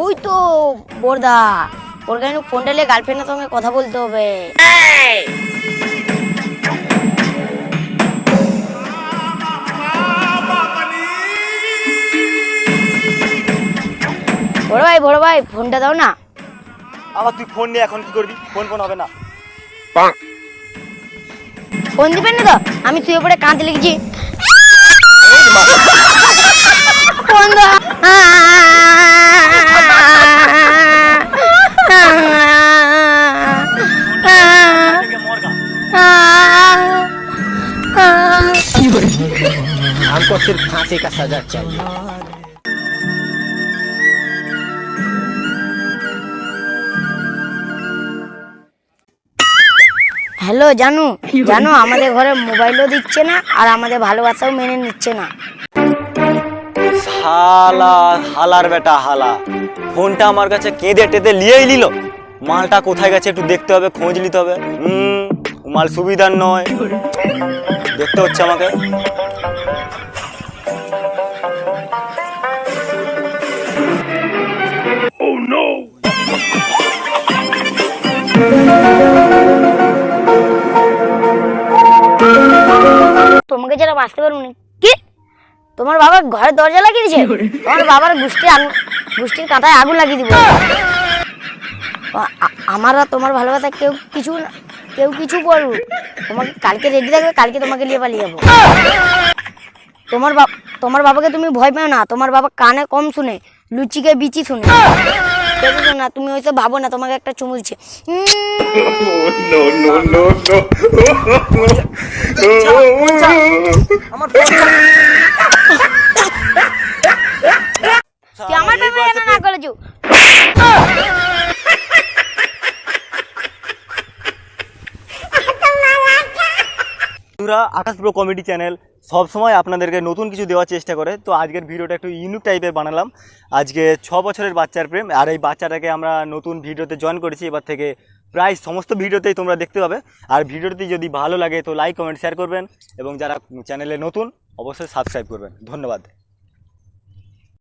ওই তো বোরদা, ওর কাছে ফোনটা নিয়ে গার্লফ্রেন্ডের সঙ্গে কথা বলতে হবে। বড় ভাই ফোনটা দাও না। আবার তুই ফোন নিয়ে এখন কি করবি? ফোন হবে না। ফোন দিবেন না তো? আমি শুয়ে পড়ে কাঁদতে লেগেছি। ফোন দাও। हमको सिर्फ फांसी का सजा चाहिए। হ্যালো জানু, আমাদের ঘরে মোবাইলও দিচ্ছে না আর আমাদের ভালোবাসাও মেনে নিচ্ছে না। শালা হালার বেটা হালা, ফোনটা আমার কাছে কেঁদে টেঁদে নিয়েই নিল। মালটা কোথায় গেছে একটু দেখতে হবে, খোঁজ নিতে হবে। মাল সুবিধার নয়, দেখতে হচ্ছে আমাকে। তোমাকে যারা বাঁচতে পারবো না। কি তোমার বাবা ঘরের দরজা লাগিয়ে দিয়েছে? তোমার বাবার গুষ্টির কাঁথায় আগুন লাগিয়ে দিব। আমার আর তোমার ভালোবাসা কেউ কিছু বলবো। তোমাকে কালকে রেডি থাকবে, কালকে তোমাকে নিয়ে পালিয়ে যাবো। তোমার বাবাকে তুমি ভয় পেও না, তোমার বাবা কানে কম শুনে, লুচিকে বিচি শুনে। না তুমি ওইসব ভাবো না, তোমাকে একটা চুমু দিচ্ছে। তুই আমার ব্যাপারে না করেছ। আকাশ প্রো কমেডি চ্যানেল সব সময় আপনাদেরকে নতুন কিছু দেওয়ার চেষ্টা করে। তো আজকের ভিডিওটা একটু ইউনিক টাইপের বানালাম। আজকে 6 বছরের বাচ্চার প্রেম, আর এই বাচ্চাটাকে আমরা নতুন ভিডিওতে জয়েন করেছি। এবার থেকে প্রায় সমস্ত ভিডিওতেই তোমরা দেখতে পাবে। আর ভিডিওটি যদি ভালো লাগে তো লাইক কমেন্ট শেয়ার করবেন, এবং যারা চ্যানেলে নতুন অবশ্যই সাবস্ক্রাইব করবেন। ধন্যবাদ।